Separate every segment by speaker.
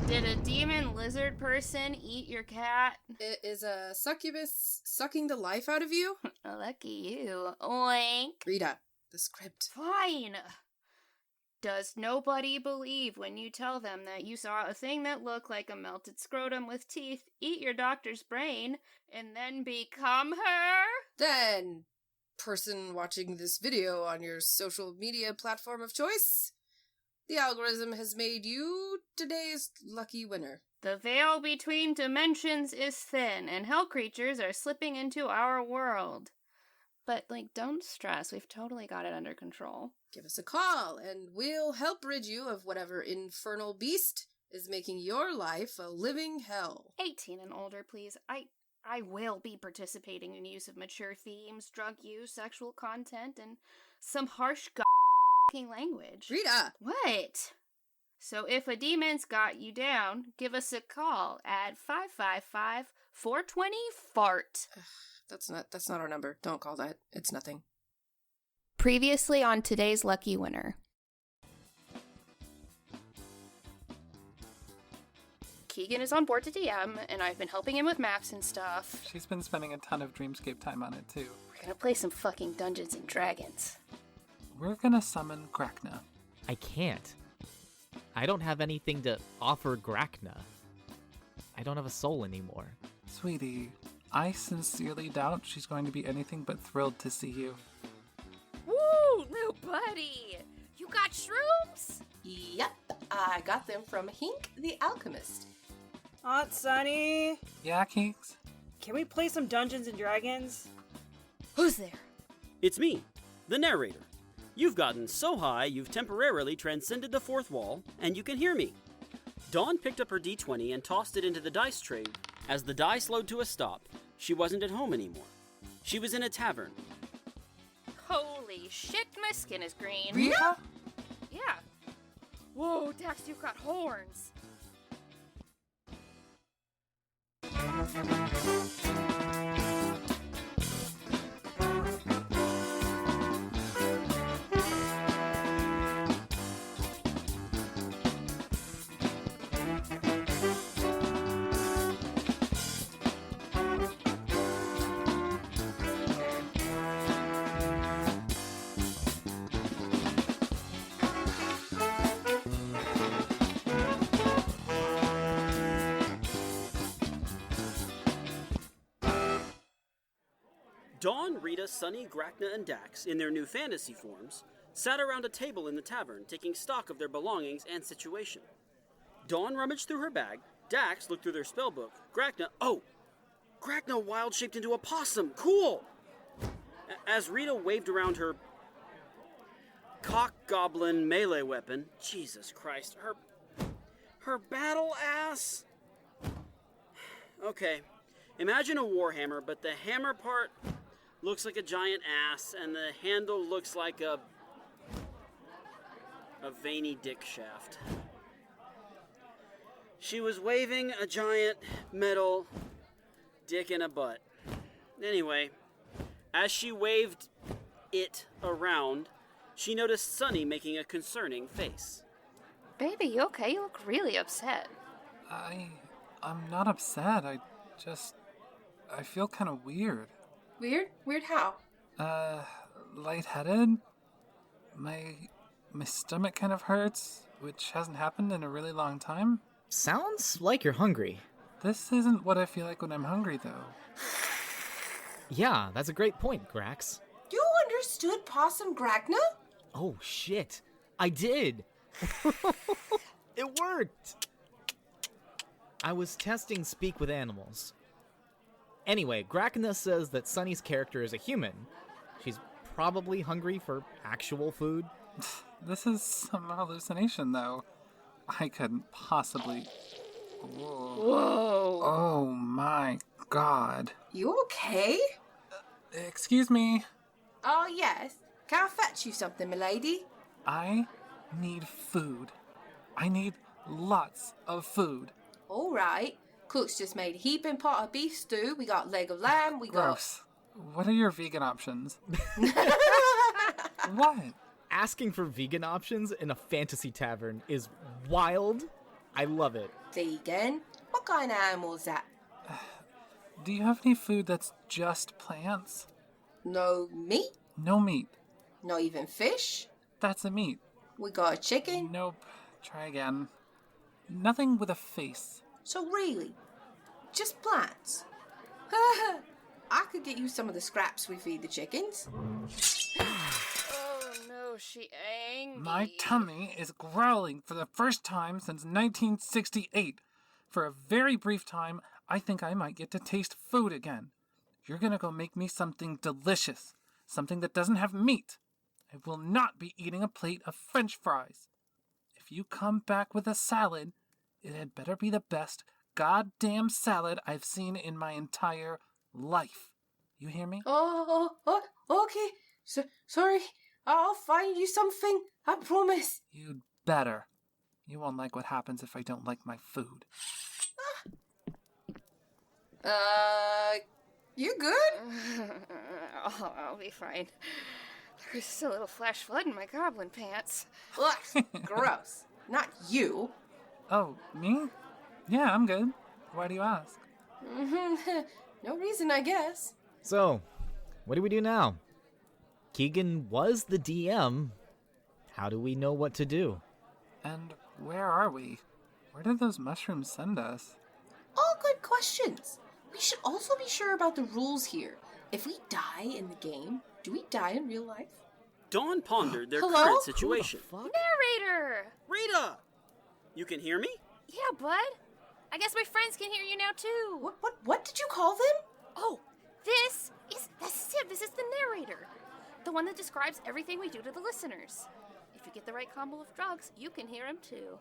Speaker 1: Did a demon lizard person eat your cat?
Speaker 2: It is a succubus sucking the life out of you?
Speaker 1: Lucky you. Oink.
Speaker 2: Rita, the script.
Speaker 1: Fine. Does nobody believe when you tell them that you saw a thing that looked like a melted scrotum with teeth eat your doctor's brain and then become her?
Speaker 2: Then, person watching this video on your social media platform of choice, the algorithm has made you today's lucky winner.
Speaker 1: The veil between dimensions is thin, and hell creatures are slipping into our world. But, don't stress. We've totally got it under control.
Speaker 2: Give us a call, and we'll help rid you of whatever infernal beast is making your life a living hell.
Speaker 1: 18 and older, please. I will be participating in use of mature themes, drug use, sexual content, and some harsh language.
Speaker 2: Rita!
Speaker 1: What? So if a demon's got you down, give us a call at 555-420-FART.
Speaker 2: That's not our number. Don't call that. It's nothing.
Speaker 1: Previously on today's lucky winner. Kieghan is on board to DM, and I've been helping him with maps and stuff.
Speaker 3: She's been spending a ton of Dreamscape time on it, too.
Speaker 1: We're gonna play some fucking Dungeons and Dragons.
Speaker 3: We're gonna summon Grackna.
Speaker 4: I can't. I don't have anything to offer Grackna. I don't have a soul anymore.
Speaker 3: Sweetie, I sincerely doubt she's going to be anything but thrilled to see you.
Speaker 1: Woo, new buddy! You got shrooms?
Speaker 2: Yep, I got them from Hink the Alchemist.
Speaker 5: Aunt Sunny,
Speaker 3: Yeah, Keeks?
Speaker 5: can we play some Dungeons and Dragons?
Speaker 1: Who's there?
Speaker 6: It's me, the narrator. You've gotten so high you've temporarily transcended the fourth wall, and you can hear me. Dawn picked up her D20 and tossed it into the dice tray. As the die slowed to a stop, she wasn't at home anymore. She was in a tavern.
Speaker 1: Holy shit, my skin is green.
Speaker 3: Rita?
Speaker 1: Yeah. Whoa, Dax, you've got horns.
Speaker 6: Dawn, Rita, Sunny, Grackna, and Dax, in their new fantasy forms, sat around a table in the tavern, taking stock of their belongings and situation. Dawn rummaged through her bag, Dax looked through their spellbook, Grackna wild-shaped into a possum, cool! As Rita waved around her cock-goblin melee weapon, Jesus Christ, her battle ass? Okay, imagine a warhammer, but the hammer part looks like a giant ass, and the handle looks like a veiny dick shaft. She was waving a giant metal dick in a butt. Anyway, as she waved it around, she noticed Sunny making a concerning face.
Speaker 1: Baby, you okay? You look really upset.
Speaker 3: I'm not upset. I feel kind of weird.
Speaker 2: Weird? Weird how?
Speaker 3: Lightheaded? My stomach kind of hurts, which hasn't happened in a really long time.
Speaker 4: Sounds like you're hungry.
Speaker 3: This isn't what I feel like when I'm hungry, though.
Speaker 4: Yeah, that's a great point, Grax.
Speaker 2: You understood Possum Grackna?
Speaker 4: Oh, shit. I did. It worked. I was testing speak with animals. Anyway, Grackna says that Sunny's character is a human. She's probably hungry for actual food.
Speaker 3: This is some hallucination, though. I couldn't possibly...
Speaker 1: Whoa.
Speaker 3: Oh my god.
Speaker 2: You okay?
Speaker 3: Excuse me.
Speaker 2: Oh, yes. Can I fetch you something, milady?
Speaker 3: I need food. I need lots of food.
Speaker 2: All right. Cook's just made a heaping pot of beef stew. We got leg of lamb. We
Speaker 3: Gross. What are your vegan options? What?
Speaker 4: Asking for vegan options in a fantasy tavern is wild. I love it.
Speaker 2: Vegan? What kind of animal is that?
Speaker 3: Do you have any food that's just plants?
Speaker 2: No meat?
Speaker 3: No meat.
Speaker 2: Not even fish?
Speaker 3: That's a meat.
Speaker 2: We got a chicken?
Speaker 3: Nope. Try again. Nothing with a face.
Speaker 2: So really, just plants? I could get you some of the scraps we feed the chickens.
Speaker 1: Oh no, she angry.
Speaker 3: My tummy is growling for the first time since 1968. For a very brief time, I think I might get to taste food again. You're gonna go make me something delicious. Something that doesn't have meat. I will not be eating a plate of French fries. If you come back with a salad, it had better be the best goddamn salad I've seen in my entire life. You hear me?
Speaker 2: Oh, okay. Sorry. I'll find you something. I promise.
Speaker 3: You'd better. You won't like what happens if I don't like my food.
Speaker 2: You good?
Speaker 1: I'll be fine. There's just a little flash flood in my goblin pants.
Speaker 2: Ugh, gross. Not you.
Speaker 3: Oh, me? Yeah, I'm good. Why do you ask?
Speaker 2: No reason, I guess.
Speaker 4: So, what do we do now? Kieghan was the DM. How do we know what to do?
Speaker 3: And where are we? Where did those mushrooms send us?
Speaker 2: All good questions. We should also be sure about the rules here. If we die in the game, do we die in real life?
Speaker 6: Dawn pondered their
Speaker 2: Hello?
Speaker 6: current situation.
Speaker 1: Narrator!
Speaker 6: Rita! You can hear me?
Speaker 1: Yeah, bud. I guess my friends can hear you now, too.
Speaker 2: What did you call them?
Speaker 1: Oh, this is him. This is the narrator. The one that describes everything we do to the listeners. If you get the right combo of drugs, you can hear him, too.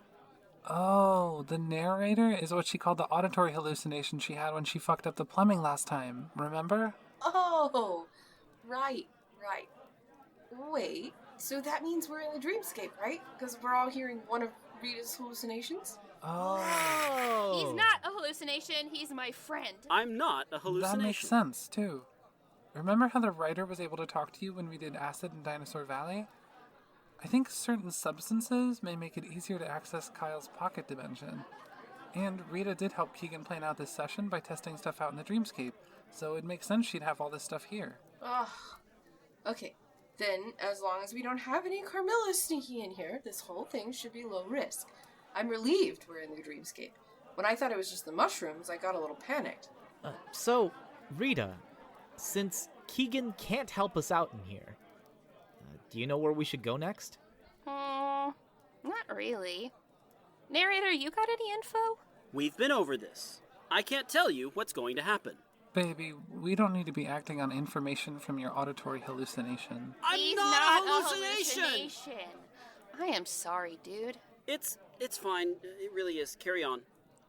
Speaker 3: Oh, the narrator is what she called the auditory hallucination she had when she fucked up the plumbing last time. Remember?
Speaker 2: Oh, right. Wait, so that means we're in the dreamscape, right? Because we're all hearing one of Rita's hallucinations?
Speaker 3: Oh.
Speaker 1: He's not a hallucination. He's my friend.
Speaker 6: I'm not a hallucination.
Speaker 3: That makes sense, too. Remember how the writer was able to talk to you when we did Acid in Dinosaur Valley? I think certain substances may make it easier to access Kyle's pocket dimension. And Rita did help Kieghan plan out this session by testing stuff out in the dreamscape, so it makes sense she'd have all this stuff here.
Speaker 2: Okay. Then, as long as we don't have any Carmilla sneaking in here, this whole thing should be low risk. I'm relieved we're in the dreamscape. When I thought it was just the mushrooms, I got a little panicked.
Speaker 4: So, Rita, since Kieghan can't help us out in here, do you know where we should go next?
Speaker 1: Not really. Narrator, you got any info?
Speaker 6: We've been over this. I can't tell you what's going to happen.
Speaker 3: Baby, we don't need to be acting on information from your auditory hallucination.
Speaker 1: He's
Speaker 6: not
Speaker 1: a hallucination. I am sorry, dude.
Speaker 6: It's fine. It really is. Carry on.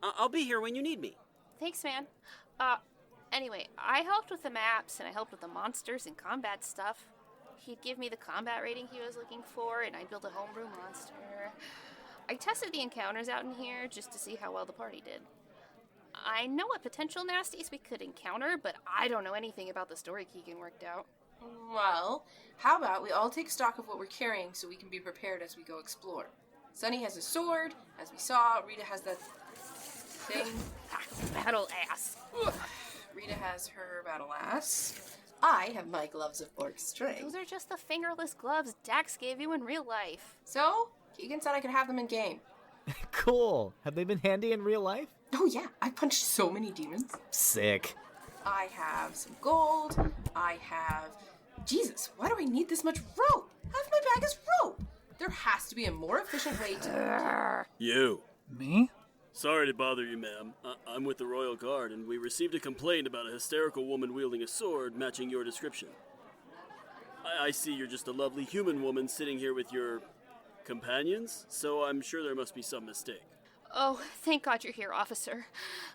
Speaker 6: I'll be here when you need me.
Speaker 1: Thanks, man. Anyway, I helped with the maps, and I helped with the monsters and combat stuff. He'd give me the combat rating he was looking for, and I'd build a homebrew monster. I tested the encounters out in here just to see how well the party did. I know what potential nasties we could encounter, but I don't know anything about the story Kieghan worked out.
Speaker 2: Well, how about we all take stock of what we're carrying so we can be prepared as we go explore. Sunny has a sword, as we saw. Rita has that thing.
Speaker 1: Battle ass.
Speaker 2: Rita has her battle ass. I have my gloves of orc string.
Speaker 1: Those are just the fingerless gloves Dax gave you in real life.
Speaker 2: So, Kieghan said I could have them in game.
Speaker 4: Cool. Have they been handy in real life?
Speaker 2: Oh yeah, I punched so many demons.
Speaker 4: Sick.
Speaker 2: I have some gold. I have... Jesus, why do I need this much rope? Half my bag is rope. There has to be a more efficient way to...
Speaker 6: You.
Speaker 3: Me?
Speaker 6: Sorry to bother you, ma'am. I'm with the Royal Guard, and we received a complaint about a hysterical woman wielding a sword matching your description. I see you're just a lovely human woman sitting here with your companions, so I'm sure there must be some mistake.
Speaker 1: Oh, thank God you're here, officer.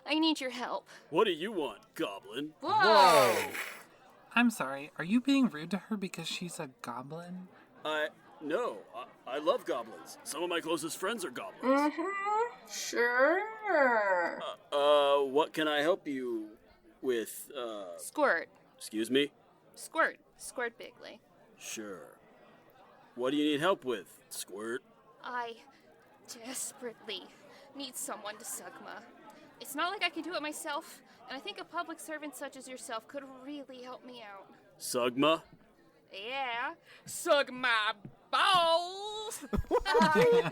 Speaker 1: I need your help.
Speaker 6: What do you want, goblin?
Speaker 2: Whoa!
Speaker 3: I'm sorry, are you being rude to her because she's a goblin?
Speaker 6: No, I love goblins. Some of my closest friends are goblins.
Speaker 2: Sure.
Speaker 6: What can I help you with,
Speaker 1: Squirt.
Speaker 6: Excuse me?
Speaker 1: Squirt. Squirt bigly.
Speaker 6: Sure. What do you need help with, Squirt?
Speaker 1: I desperately needs someone to sugma. It's not like I can do it myself, and I think a public servant such as yourself could really help me out.
Speaker 6: Sugma?
Speaker 1: Yeah, sug my balls!
Speaker 2: Are you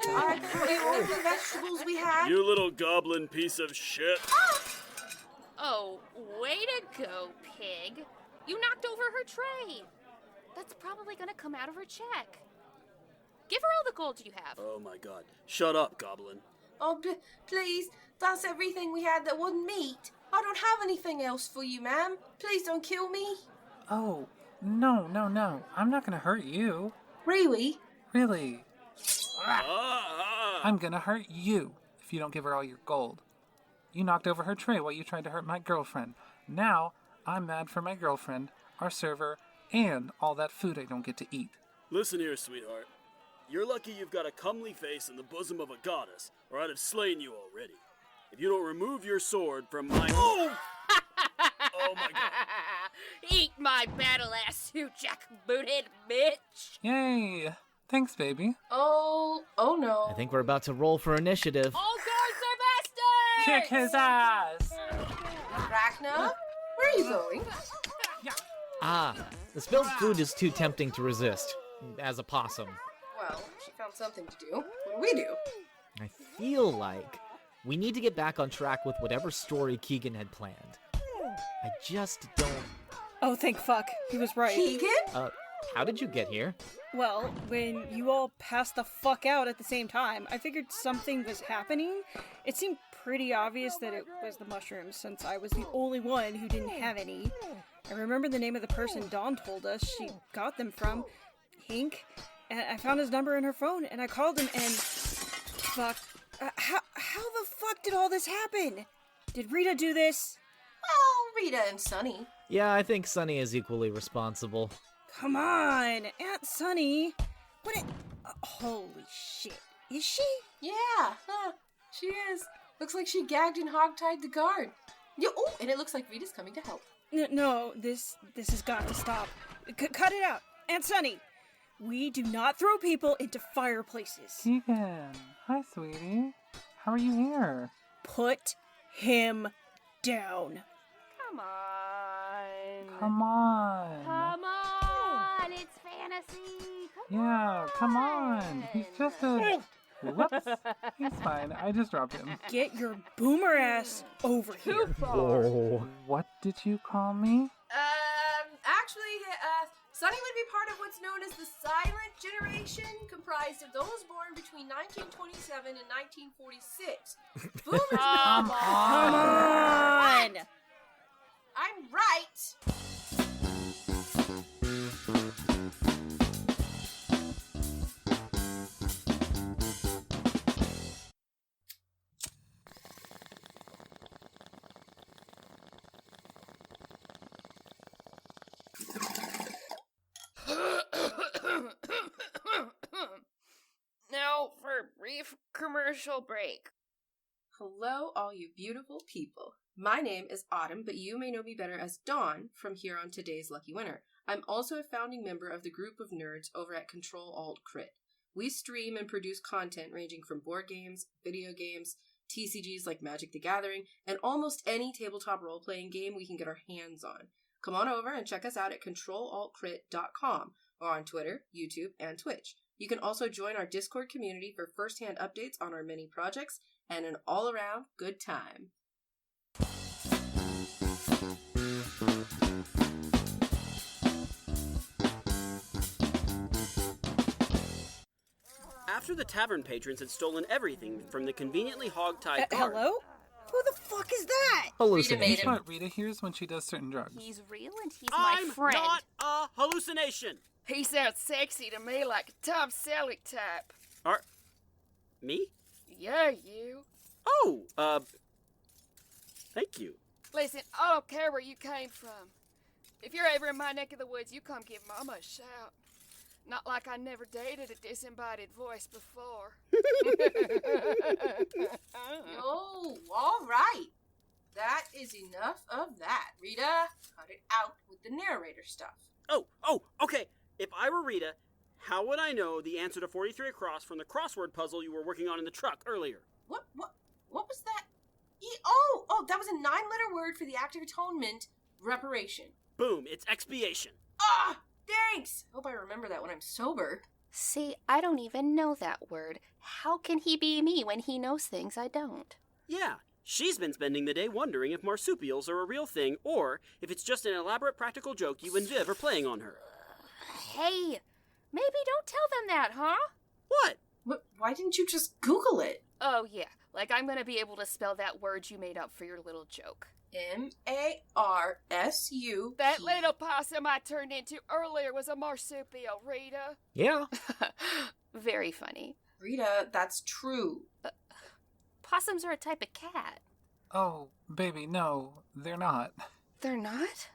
Speaker 2: all the vegetables we had?
Speaker 6: You little goblin piece of shit.
Speaker 1: Oh, way to go, pig. You knocked over her tray. That's probably gonna come out of her check. Give her all the gold you have.
Speaker 6: Oh my god. Shut up, goblin.
Speaker 2: Oh, please, that's everything we had that wasn't meat. I don't have anything else for you, ma'am. Please don't kill me.
Speaker 3: Oh, no. I'm not gonna hurt you.
Speaker 2: Really?
Speaker 3: Really.
Speaker 6: Ah.
Speaker 3: I'm gonna hurt you if you don't give her all your gold. You knocked over her tray while you tried to hurt my girlfriend. Now, I'm mad for my girlfriend, our server, and all that food I don't get to eat.
Speaker 6: Listen here, sweetheart. You're lucky you've got a comely face in the bosom of a goddess, or I'd have slain you already. If you don't remove your sword from my... Oh! Oh my god.
Speaker 1: Eat my battle-ass suit, jackbooted bitch!
Speaker 3: Yay! Thanks, baby.
Speaker 2: Oh no.
Speaker 4: I think we're about to roll for initiative.
Speaker 1: All guards are bastards!
Speaker 3: Kick his ass!
Speaker 2: Grackna, where are you going?
Speaker 4: Ah, the spilled food is too tempting to resist, as a possum.
Speaker 2: Well, she found something to do. What do we do?
Speaker 4: I feel like we need to get back on track with whatever story Kieghan had planned. I just don't...
Speaker 5: Oh, thank fuck. He was right.
Speaker 2: Kieghan?
Speaker 4: How did you get here?
Speaker 5: Well, when you all passed the fuck out at the same time, I figured something was happening. It seemed pretty obvious that it was the mushrooms, since I was the only one who didn't have any. I remember the name of the person Dawn told us she got them from, Hink, and I found his number in her phone, and I called him, and... Fuck. How the fuck did all this happen? Did Rita do this?
Speaker 2: Well, Rita and Sunny.
Speaker 4: Yeah, I think Sunny is equally responsible.
Speaker 5: Come on, Aunt Sunny. What it... holy shit. Is she?
Speaker 2: Yeah, she is. Looks like she gagged and hogtied the guard. Oh, and it looks like Rita's coming to help.
Speaker 5: No, this has got to stop. Cut it out. Aunt Sunny, we do not throw people into fireplaces.
Speaker 3: Kieghan. Hi, sweetie. How are you here?
Speaker 5: Put him down.
Speaker 1: Come on.
Speaker 3: Come on.
Speaker 1: Come on, it's fantasy.
Speaker 3: Come on. He's just a... Whoops. He's fine. I just dropped him.
Speaker 5: Get your boomer ass over here.
Speaker 4: Whoa.
Speaker 3: What did you call me?
Speaker 2: Actually, Sunny would be part of what's known as the silent generation, comprised of those born between 1927 and 1946. Boomers
Speaker 3: Come
Speaker 2: know.
Speaker 5: Come
Speaker 3: on.
Speaker 5: on!
Speaker 2: I'm right.
Speaker 1: Now for a brief commercial break.
Speaker 2: Hello, all you beautiful people. My name is Autumn, but you may know me better as Dawn from here on Today's Lucky Winner. I'm also a founding member of the group of nerds over at CtrlAltCrit. We stream and produce content ranging from board games, video games, TCGs like Magic the Gathering, and almost any tabletop role-playing game we can get our hands on. Come on over and check us out at CtrlAltCrit.com or on Twitter, YouTube, and Twitch. You can also join our Discord community for first-hand updates on our many projects and an all-around good time.
Speaker 6: After the tavern patrons had stolen everything from the conveniently hog-tied guard...
Speaker 5: Hello? Who the fuck is that?
Speaker 4: Hallucination.
Speaker 3: That's what Rita hears when she does certain drugs.
Speaker 1: He's real and he's my
Speaker 6: I'm
Speaker 1: friend.
Speaker 6: not a hallucination!
Speaker 1: He sounds sexy to me, like a Tom Selleck type.
Speaker 6: Me?
Speaker 1: Yeah, you.
Speaker 6: Oh, thank you.
Speaker 1: Listen, I don't care where you came from. If you're ever in my neck of the woods, you come give Mama a shout. Not like I never dated a disembodied voice before.
Speaker 2: Oh, all right. That is enough of that. Rita, cut it out with the narrator stuff.
Speaker 6: Oh, okay. If I were Rita, how would I know the answer to 43 across from the crossword puzzle you were working on in the truck earlier?
Speaker 2: What? was that? That was a 9-letter word for the act of atonement, reparation.
Speaker 6: Boom, it's expiation.
Speaker 2: Ah, thanks! Hope I remember that when I'm sober.
Speaker 1: See, I don't even know that word. How can he be me when he knows things I don't?
Speaker 6: Yeah, she's been spending the day wondering if marsupials are a real thing or if it's just an elaborate practical joke you and Viv are playing on her.
Speaker 1: Hey, maybe don't tell them that, huh?
Speaker 6: What?
Speaker 2: Why didn't you just Google it?
Speaker 1: Oh, yeah, like I'm gonna be able to spell that word you made up for your little joke.
Speaker 2: M-A-R-S-U.
Speaker 1: That little possum I turned into earlier was a marsupial, Rita.
Speaker 4: Yeah.
Speaker 1: Very funny.
Speaker 2: Rita, that's true.
Speaker 1: Possums are a type of cat.
Speaker 3: Oh, baby, no, they're not.
Speaker 1: They're not?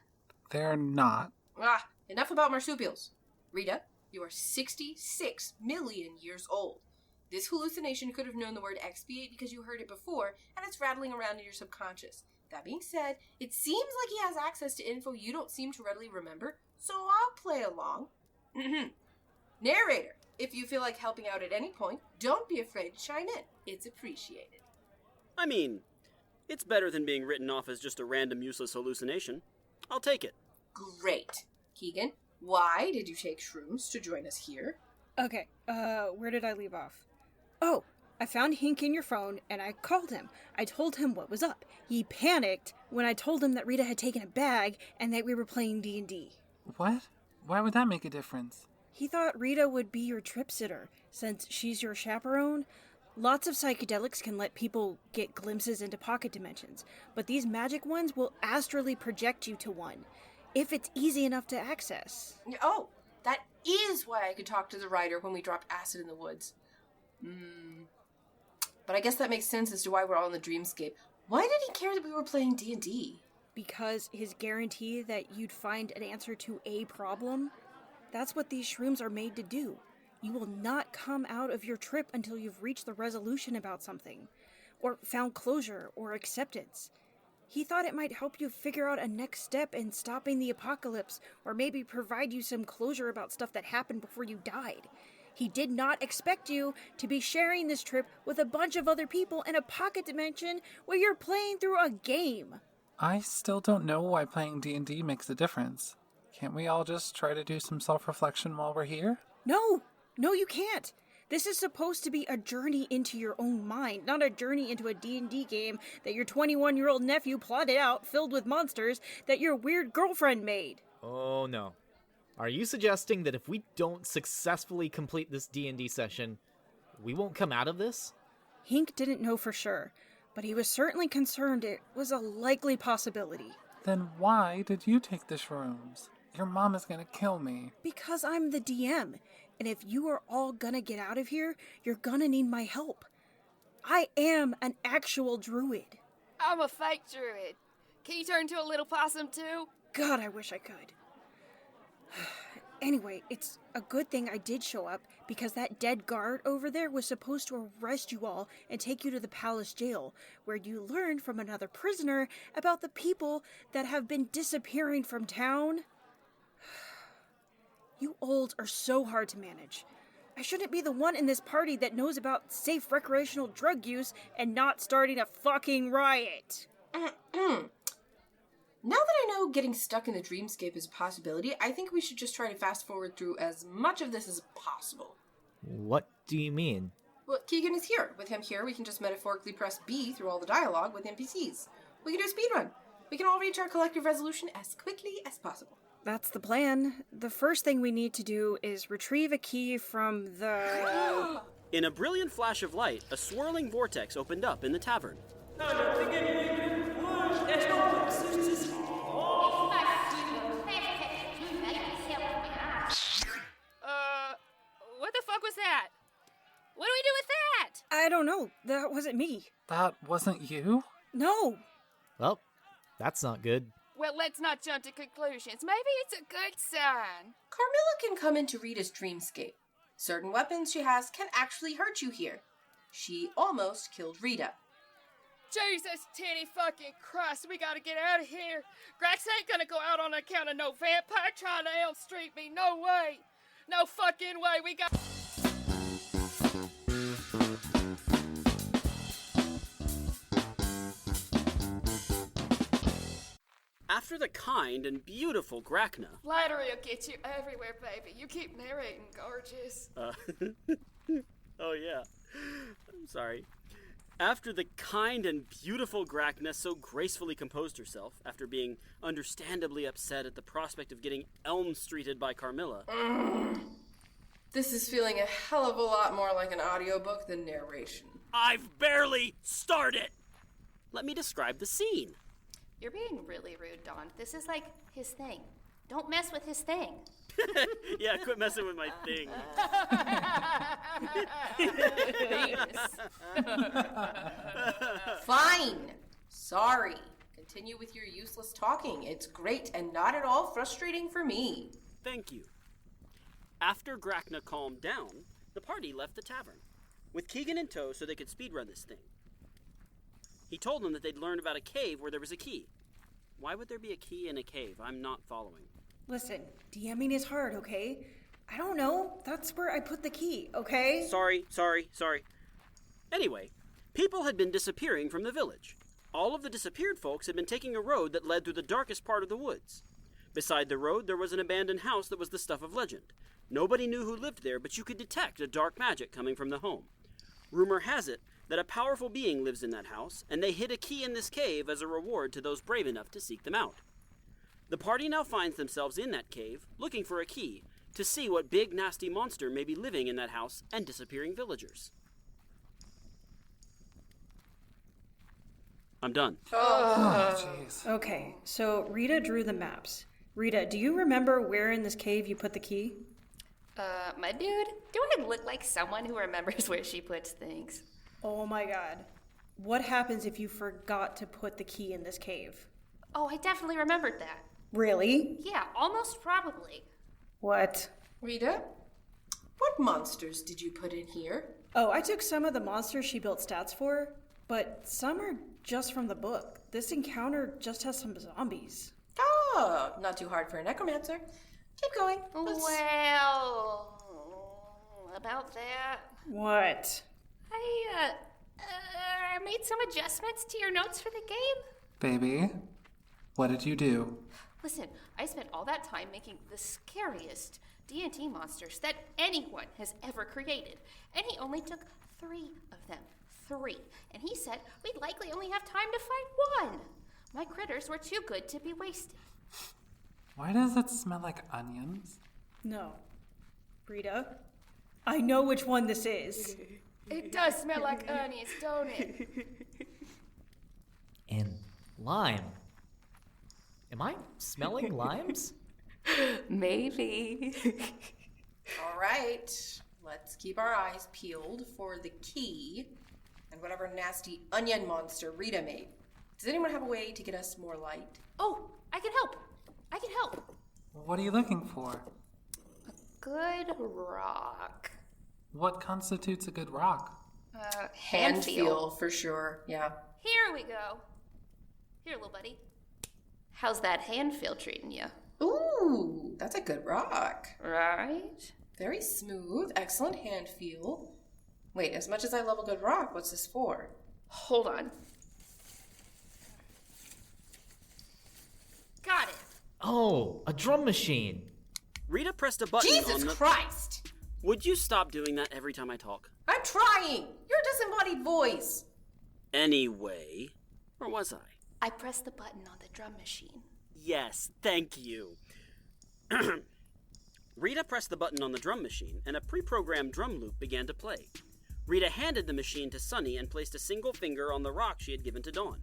Speaker 3: They're not.
Speaker 2: Ah, enough about marsupials. Rita, you are 66 million years old. This hallucination could have known the word expiate because you heard it before, and it's rattling around in your subconscious. That being said, it seems like he has access to info you don't seem to readily remember, so I'll play along. Narrator, if you feel like helping out at any point, don't be afraid to chime in. It's appreciated.
Speaker 6: I mean, it's better than being written off as just a random useless hallucination. I'll take it.
Speaker 2: Great. Kieghan, why did you take shrooms to join us here?
Speaker 5: Okay, where did I leave off? Oh, I found Hink in your phone, and I called him. I told him what was up. He panicked when I told him that Rita had taken a bag and that we were playing D&D.
Speaker 3: What? Why would that make a difference?
Speaker 5: He thought Rita would be your trip sitter, since she's your chaperone. Lots of psychedelics can let people get glimpses into pocket dimensions, but these magic ones will astrally project you to one, if it's easy enough to access.
Speaker 2: Oh, that is why I could talk to the writer when we dropped acid in the woods. But I guess that makes sense as to why we're all in the dreamscape. Why did he care that we were playing D&D?
Speaker 5: Because his guarantee that you'd find an answer to a problem, that's what these shrooms are made to do. You will not come out of your trip until you've reached the resolution about something, or found closure or acceptance. He thought it might help you figure out a next step in stopping the apocalypse, or maybe provide you some closure about stuff that happened before you died. He did not expect you to be sharing this trip with a bunch of other people in a pocket dimension where you're playing through a game.
Speaker 3: I still don't know why playing D&D makes a difference. Can't we all just try to do some self-reflection while we're here?
Speaker 5: No, you can't. This is supposed to be a journey into your own mind, not a journey into a D&D game that your 21-year-old nephew plotted out filled with monsters that your weird girlfriend made.
Speaker 4: Oh, no. Are you suggesting that if we don't successfully complete this D&D session, we won't come out of this?
Speaker 5: Hink didn't know for sure, but he was certainly concerned it was a likely possibility.
Speaker 3: Then why did you take the shrooms? Your mom is gonna kill me.
Speaker 5: Because I'm the DM, and if you are all gonna get out of here, you're gonna need my help. I am an actual druid.
Speaker 1: I'm a fake druid. Can you turn into a little possum too?
Speaker 5: God, I wish I could. Anyway, it's a good thing I did show up, because that dead guard over there was supposed to arrest you all and take you to the palace jail, where you learn from another prisoner about the people that have been disappearing from town. You olds are so hard to manage. I shouldn't be the one in this party that knows about safe recreational drug use and not starting a fucking riot.
Speaker 2: Now that I know getting stuck in the dreamscape is a possibility, I think we should just try to fast forward through as much of this as possible.
Speaker 4: What do you mean?
Speaker 2: Well, Kieghan is here. With him here, we can just metaphorically press B through all the dialogue with NPCs. We can do a speedrun. We can all reach our collective resolution as quickly as possible.
Speaker 5: That's the plan. The first thing we need to do is retrieve a key from the...
Speaker 6: In a brilliant flash of light, a swirling vortex opened up in the tavern.
Speaker 1: What the fuck was that? What do we do with that?
Speaker 5: I don't know. That wasn't me.
Speaker 3: That wasn't you?
Speaker 5: No.
Speaker 4: Well, that's not good.
Speaker 1: Well, let's not jump to conclusions. Maybe it's a good sign.
Speaker 2: Carmilla can come into Rita's dreamscape. Certain weapons she has can actually hurt you here. She almost killed Rita.
Speaker 1: Jesus titty fucking Christ, we gotta get out of here. Grax ain't gonna go out on account of no vampire trying to Elm Street me. No way. No fucking way. We got...
Speaker 6: After the kind and beautiful Grackna...
Speaker 1: Flattery will get you everywhere, baby. You keep narrating, gorgeous.
Speaker 6: Oh, yeah. I'm sorry. After the kind and beautiful Grackna so gracefully composed herself, after being understandably upset at the prospect of getting Elm-streeted by Carmilla...
Speaker 2: This is feeling a hell of a lot more like an audiobook than narration.
Speaker 6: I've barely started! Let me describe the scene.
Speaker 1: You're being really rude, Dawn. This is like his thing. Don't mess with his thing.
Speaker 6: Yeah, quit messing with my thing.
Speaker 2: Fine. Sorry. Continue with your useless talking. It's great and not at all frustrating for me.
Speaker 6: Thank you. After Grackna calmed down, the party left the tavern, with Kieghan in tow so they could speedrun this thing. He told them that they'd learned about a cave where there was a key. Why would there be a key in a cave? I'm not following.
Speaker 5: Listen, DMing is hard, okay? I don't know. That's where I put the key, okay?
Speaker 6: Sorry. Anyway, people had been disappearing from the village. All of the disappeared folks had been taking a road that led through the darkest part of the woods. Beside the road, there was an abandoned house that was the stuff of legend. Nobody knew who lived there, but you could detect a dark magic coming from the home. Rumor has it that a powerful being lives in that house, and they hid a key in this cave as a reward to those brave enough to seek them out. The party now finds themselves in that cave, looking for a key, to see what big nasty monster may be living in that house and disappearing villagers. I'm done.
Speaker 3: Oh, jeez.
Speaker 5: Okay, so Rita drew the maps. Rita, do you remember where in this cave you put the key?
Speaker 1: My dude, do I look like someone who remembers where she puts things?
Speaker 5: Oh my god. What happens if you forgot to put the key in this cave?
Speaker 1: Oh, I definitely remembered that.
Speaker 5: Really?
Speaker 1: Yeah, almost probably.
Speaker 5: What?
Speaker 2: Rita, what monsters did you put in here?
Speaker 5: Oh, I took some of the monsters she built stats for, but some are just from the book. This encounter just has some zombies.
Speaker 2: Oh, not too hard for a necromancer. Keep going.
Speaker 1: Well, about that,
Speaker 5: What?
Speaker 1: I made some adjustments to your notes for the game.
Speaker 3: Baby, what did you do?
Speaker 1: Listen, I spent all that time making the scariest D&D monsters that anyone has ever created, and he only took 3 of them. 3. And he said we'd likely only have time to fight 1. My critters were too good to be wasted.
Speaker 3: Why does it smell like onions?
Speaker 5: No. Rita, I know which one this is.
Speaker 1: It does smell like onions, don't it?
Speaker 4: And lime. Am I smelling limes?
Speaker 1: Maybe.
Speaker 2: All right. Let's keep our eyes peeled for the key and whatever nasty onion monster Rita made. Does anyone have a way to get us more light?
Speaker 1: Oh, I can help.
Speaker 3: What are you looking for?
Speaker 1: Good rock.
Speaker 3: What constitutes a good rock?
Speaker 2: Hand feel for sure. Yeah.
Speaker 1: Here we go. Here, little buddy. How's that hand feel treating you?
Speaker 2: Ooh, that's a good rock.
Speaker 1: Right?
Speaker 2: Very smooth. Excellent hand feel. Wait, as much as I love a good rock, what's this for?
Speaker 1: Hold on. Got it.
Speaker 4: Oh, a drum machine.
Speaker 6: Rita pressed a button on
Speaker 2: Jesus
Speaker 6: the...
Speaker 2: Christ!
Speaker 6: Would you stop doing that every time I talk?
Speaker 2: I'm trying! Your disembodied voice!
Speaker 6: Anyway, or was I?
Speaker 1: I pressed the button on the drum machine.
Speaker 6: Yes, thank you. Rita pressed the button on the drum machine, and a pre-programmed drum loop began to play. Rita handed the machine to Sunny and placed a single finger on the rock she had given to Dawn.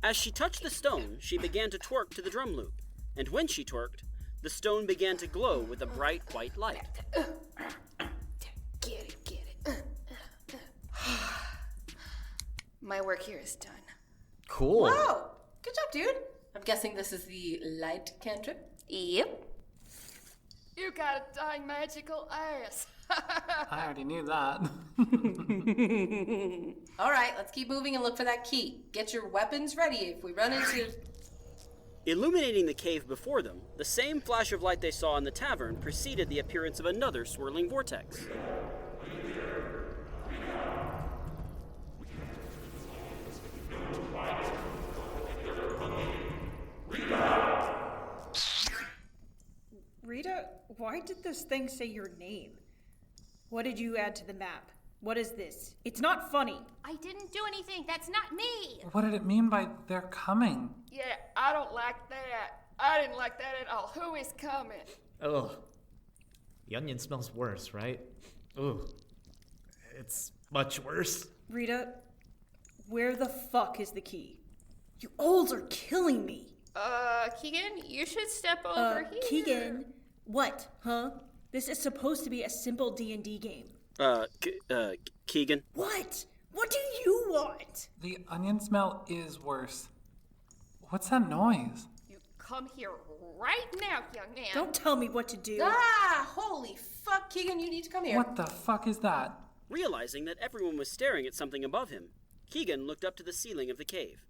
Speaker 6: As she touched the stone, she began to twerk to the drum loop, and when she twerked, the stone began to glow with a bright white light.
Speaker 1: Get it. My work here is done.
Speaker 4: Cool.
Speaker 2: Wow! Good job, dude. I'm guessing this is the light cantrip?
Speaker 1: Yep. You got a dying magical ass.
Speaker 3: I already knew that.
Speaker 2: All right, let's keep moving and look for that key. Get your weapons ready if we run into...
Speaker 6: Illuminating the cave before them, the same flash of light they saw in the tavern preceded the appearance of another swirling vortex.
Speaker 5: did this thing say your name? What did you add to the map? What is this? It's not funny.
Speaker 1: I didn't do anything. That's not me.
Speaker 3: What did it mean by they're coming?
Speaker 1: Yeah, I don't like that. I didn't like that at all. Who is coming?
Speaker 4: Ugh. The onion smells worse, right? Ugh. It's much worse.
Speaker 5: Rita, where the fuck is the key? You olds are killing me.
Speaker 1: Kieghan, you should step over here.
Speaker 5: Kieghan, what, huh? This is supposed to be a simple D&D game.
Speaker 6: Kieghan?
Speaker 5: What? What do you want?
Speaker 3: The onion smell is worse. What's that noise?
Speaker 1: You come here right now, young man.
Speaker 5: Don't tell me what to do.
Speaker 2: Ah, holy fuck, Kieghan, you need to come here.
Speaker 3: What the fuck is that?
Speaker 6: Realizing that everyone was staring at something above him, Kieghan looked up to the ceiling of the cave.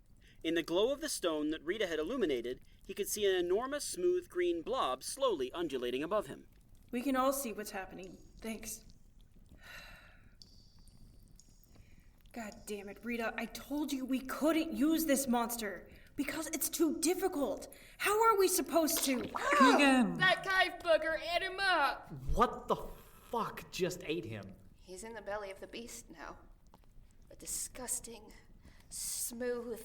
Speaker 6: In the glow of the stone that Rita had illuminated, he could see an enormous smooth green blob slowly undulating above him.
Speaker 5: We can all see what's happening. Thanks. God damn it, Rita. I told you we couldn't use this monster because it's too difficult. How are we supposed to?
Speaker 3: Kieghan!
Speaker 1: That cave booger ate him up.
Speaker 4: What the fuck just ate him?
Speaker 1: He's in the belly of the beast now. A disgusting, smooth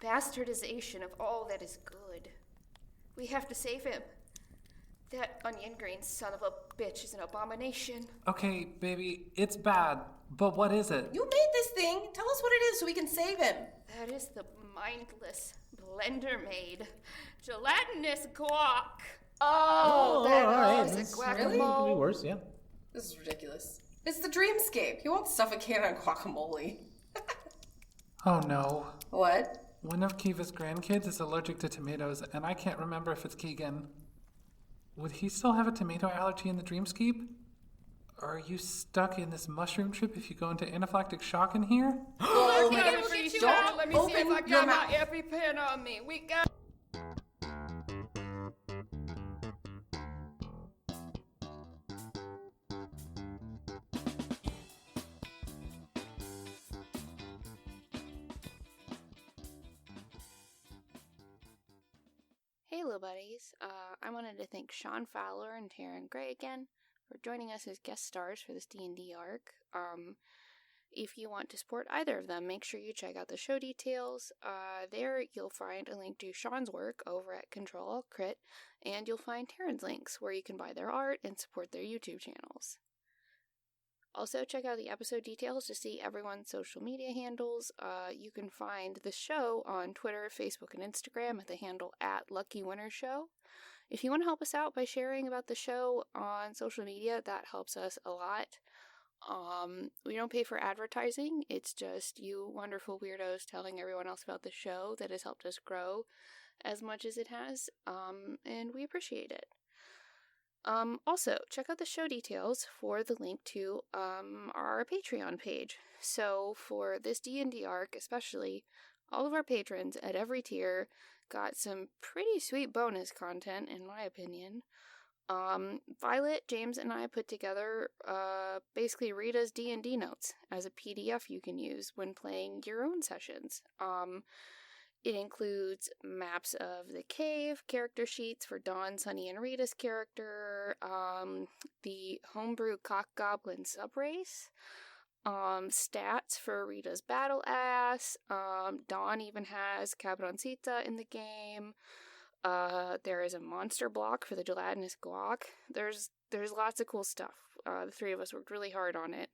Speaker 1: bastardization of all that is good. We have to save him. That onion green son of a bitch is an abomination.
Speaker 3: Okay, baby, it's bad, but what is it?
Speaker 2: You made this thing. Tell us what it is so we can save him.
Speaker 1: That is the mindless, blender-made, gelatinous guac. Oh, that
Speaker 4: alright.
Speaker 1: is a
Speaker 4: Really?
Speaker 1: guacamole.
Speaker 4: Could be worse, yeah.
Speaker 2: This is ridiculous. It's the dreamscape. He won't suffocate on guacamole.
Speaker 3: Oh no.
Speaker 2: What?
Speaker 3: One of Kiva's grandkids is allergic to tomatoes, and I can't remember if it's Kieghan. Would he still have a tomato allergy in the dreamscape? Are you stuck in this mushroom trip if you go into anaphylactic shock in here?
Speaker 2: Oh,
Speaker 1: We'll get you out. Let me see if I
Speaker 2: open your
Speaker 1: got my
Speaker 2: mouth.
Speaker 1: EpiPen on me. We got... Hey, little buddies. I wanted to thank Sean Fowler and Taryn Gray again for joining us as guest stars for this D&D arc. If you want to support either of them, make sure you check out the show details. There you'll find a link to Sean's work over at CtrlAltCrit, and you'll find Taryn's links where you can buy their art and support their YouTube channels. Also, check out the episode details to see everyone's social media handles. You can find the show on Twitter, Facebook, and Instagram at the handle @LuckyWinnerShow. If you want to help us out by sharing about the show on social media, that helps us a lot. We don't pay for advertising. It's just you wonderful weirdos telling everyone else about the show that has helped us grow as much as it has, and we appreciate it. Also, check out the show details for the link to our Patreon page. So for this D&D arc especially, all of our patrons at every tier got some pretty sweet bonus content, in my opinion. Violet, James, and I put together basically Rita's D&D notes as a PDF you can use when playing your own sessions. It includes maps of the cave, character sheets for Dawn, Sunny, and Rita's character, the homebrew cock goblin subrace, stats for Rita's battle ass. Dawn even has Cabroncita in the game. There is a monster block for the gelatinous guac. There's lots of cool stuff. The three of us worked really hard on it.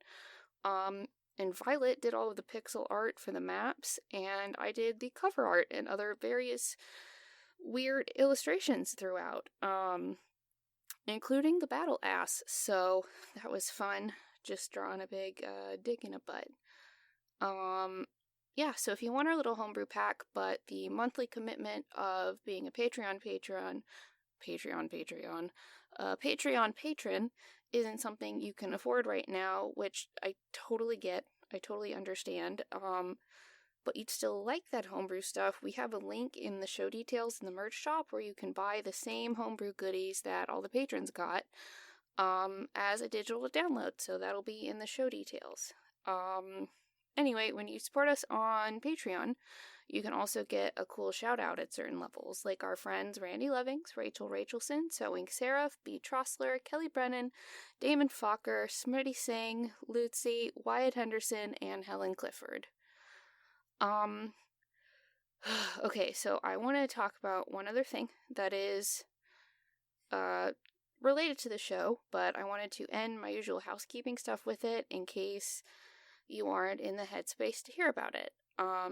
Speaker 1: And Violet did all of the pixel art for the maps, and I did the cover art and other various weird illustrations throughout, including the battle ass. So that was fun, just drawing a big dick in a butt. Yeah, so if you want our little homebrew pack, but the monthly commitment of being a Patreon patron isn't something you can afford right now, which I totally get, I totally understand, but you'd still like that homebrew stuff, we have a link in the show details in the merch shop where you can buy the same homebrew goodies that all the patrons got, as a digital download, so that'll be in the show details. Anyway, when you support us on Patreon, you can also get a cool shout out at certain levels, like our friends Randy Lovings, Rachel Rachelson, Sewing Seraph, B. Trossler, Kelly Brennan, Damon Fokker, Smitty Singh, Lucy, Wyatt Henderson, and Helen Clifford. Okay, so I want to talk about one other thing that is related to the show, but I wanted to end my usual housekeeping stuff with it in case you aren't in the headspace to hear about it.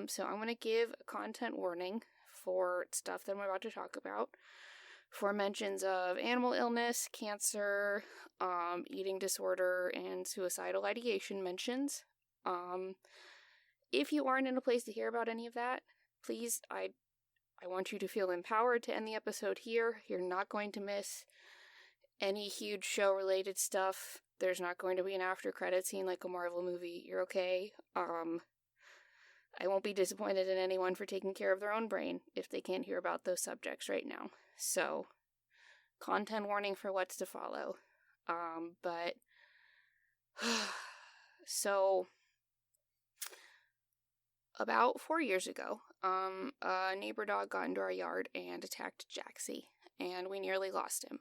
Speaker 1: So I'm going to give a content warning for stuff that I'm about to talk about, for mentions of animal illness, cancer, eating disorder, and suicidal ideation mentions. If you aren't in a place to hear about any of that, please, I want you to feel empowered to end the episode here. You're not going to miss any huge show-related stuff. There's not going to be an after-credit scene like a Marvel movie. You're okay. I won't be disappointed in anyone for taking care of their own brain if they can't hear about those subjects right now. So, content warning for what's to follow. So, about 4 years ago, a neighbor dog got into our yard and attacked Jacksie, and we nearly lost him.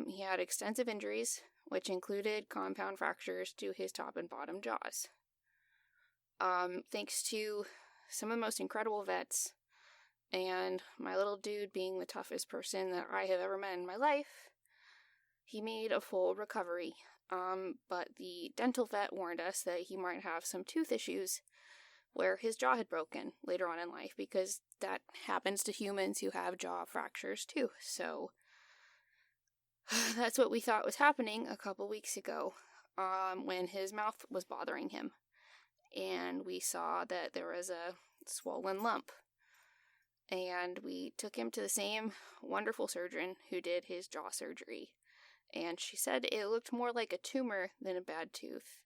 Speaker 1: He had extensive injuries, which included compound fractures to his top and bottom jaws. Thanks to some of the most incredible vets, and my little dude being the toughest person that I have ever met in my life, he made a full recovery. But the dental vet warned us that he might have some tooth issues where his jaw had broken later on in life, because that happens to humans who have jaw fractures too. So that's what we thought was happening a couple weeks ago, when his mouth was bothering him. And we saw that there was a swollen lump. And we took him to the same wonderful surgeon who did his jaw surgery. And she said it looked more like a tumor than a bad tooth.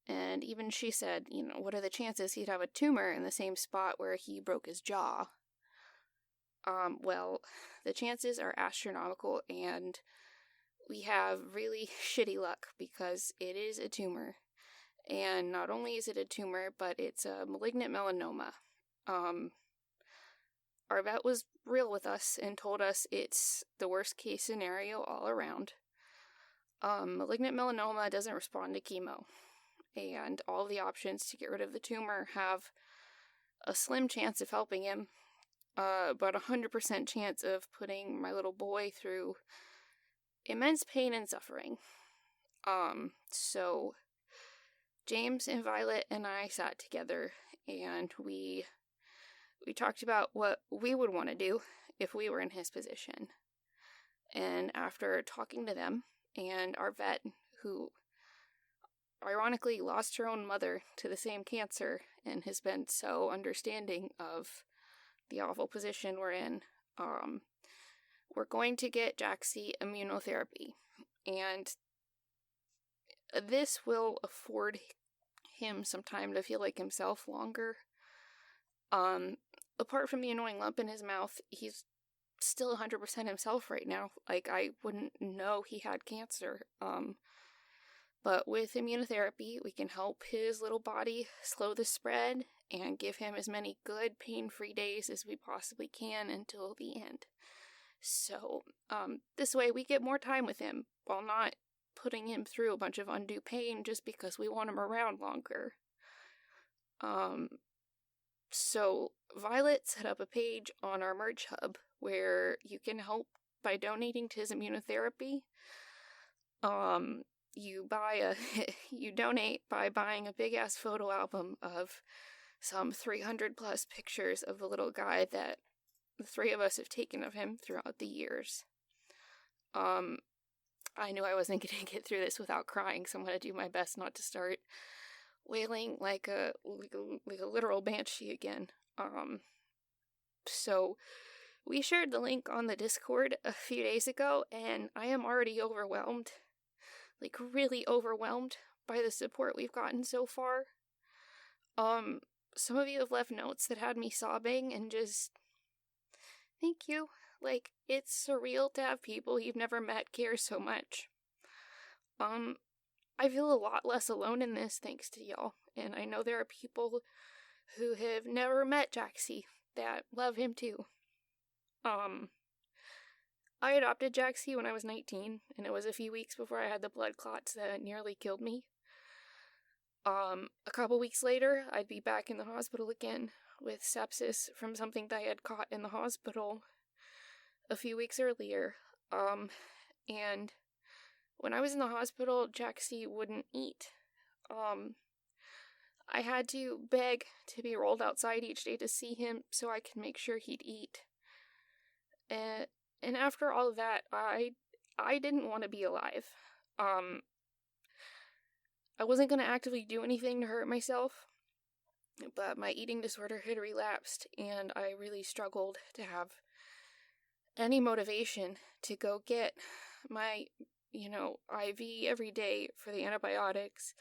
Speaker 1: And even she said, what are the chances he'd have a tumor in the same spot where he broke his jaw? Well, the chances are astronomical, and we have really shitty luck because it is a tumor. And not only is it a tumor, but it's a malignant melanoma. Our vet was real with us and told us it's the worst case scenario all around. Malignant melanoma doesn't respond to chemo, and all the options to get rid of the tumor have a slim chance of helping him, but 100% chance of putting my little boy through immense pain and suffering. So James and Violet and I sat together, and we talked about what we would want to do if we were in his position. And after talking to them and our vet, who ironically lost her own mother to the same cancer and has been so understanding of the awful position we're in, we're going to get Jacksie immunotherapy. And this will afford him some time to feel like himself longer. Apart from the annoying lump in his mouth, he's still 100% himself right now. Like, I wouldn't know he had cancer. But with immunotherapy, we can help his little body slow the spread and give him as many good, pain-free days as we possibly can until the end. So, this way we get more time with him while not putting him through a bunch of undue pain just because we want him around longer. So Violet set up a page on our merch hub where you can help by donating to his immunotherapy. You donate by buying a big ass photo album of some 300 plus pictures of the little guy that the three of us have taken of him throughout the years. I knew I wasn't going to get through this without crying, so I'm going to do my best not to start wailing like a literal banshee again. So we shared the link on the Discord a few days ago, and I am already overwhelmed. Like, really overwhelmed by the support we've gotten so far. Some of you have left notes that had me sobbing and just, thank you. Like, it's surreal to have people you've never met care so much. I feel a lot less alone in this thanks to y'all, and I know there are people who have never met Jacksie that love him too. I adopted Jacksie when I was 19, and it was a few weeks before I had the blood clots that nearly killed me. A couple weeks later, I'd be back in the hospital again with sepsis from something that I had caught in the hospital a few weeks earlier. And when I was in the hospital, Jacksie wouldn't eat. I had to beg to be rolled outside each day to see him so I could make sure he'd eat. And after all of that, I didn't want to be alive. I wasn't going to actively do anything to hurt myself, but my eating disorder had relapsed, and I really struggled to have any motivation to go get my, IV every day for the antibiotics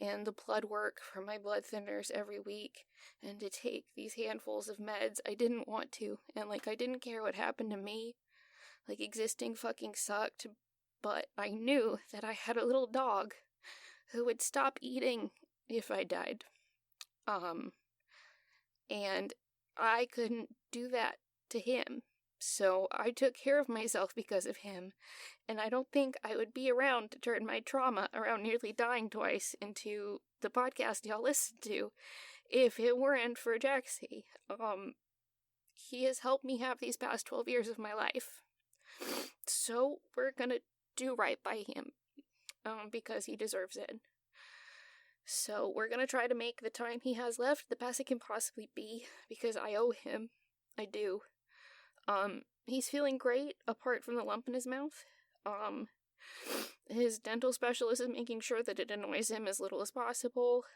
Speaker 1: and the blood work for my blood thinners every week, and to take these handfuls of meds. I didn't want to, and I didn't care what happened to me. Existing fucking sucked, but I knew that I had a little dog who would stop eating if I died. And I couldn't do that to him, so I took care of myself because of him, and I don't think I would be around to turn my trauma around nearly dying twice into the podcast y'all listen to if it weren't for Jacksie. He has helped me have these past 12 years of my life. So we're gonna do right by him, because he deserves it. So we're gonna try to make the time he has left the best it can possibly be, because I owe him. I do. He's feeling great, apart from the lump in his mouth. His dental specialist is making sure that it annoys him as little as possible.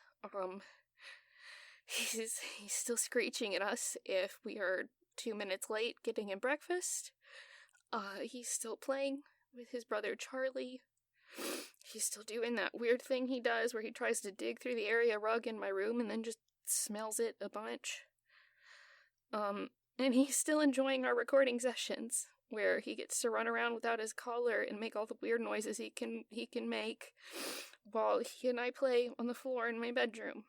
Speaker 1: He's still screeching at us if we are 2 minutes late getting him breakfast. He's still playing with his brother Charlie. He's still doing that weird thing he does where he tries to dig through the area rug in my room and then just smells it a bunch. And he's still enjoying our recording sessions where he gets to run around without his collar and make all the weird noises he can make while he and I play on the floor in my bedroom.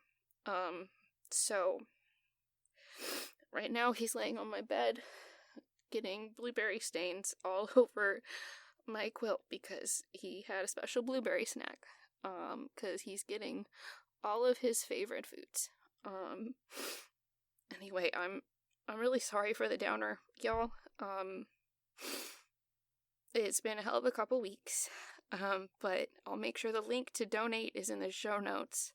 Speaker 1: So right now he's laying on my bed getting blueberry stains all over my quilt because he had a special blueberry snack. Because he's getting all of his favorite foods. Anyway, I'm really sorry for the downer, y'all. It's been a hell of a couple weeks. But I'll make sure the link to donate is in the show notes.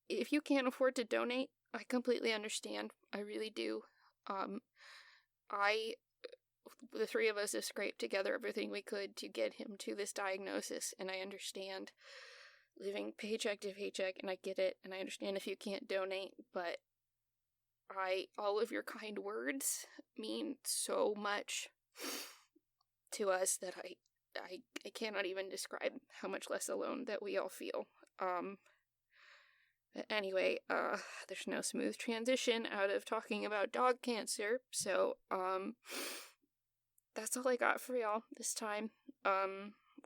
Speaker 1: If you can't afford to donate, I completely understand. I really do. The three of us have scraped together everything we could to get him to this diagnosis, and I understand living paycheck to paycheck, and I get it, and I understand if you can't donate, but all of your kind words mean so much to us that I cannot even describe how much less alone that we all feel. Anyway, there's no smooth transition out of talking about dog cancer, so, that's all I got for y'all this time.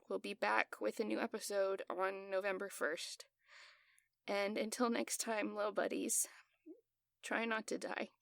Speaker 1: We'll be back with a new episode on November 1st. And until next time, little buddies, try not to die.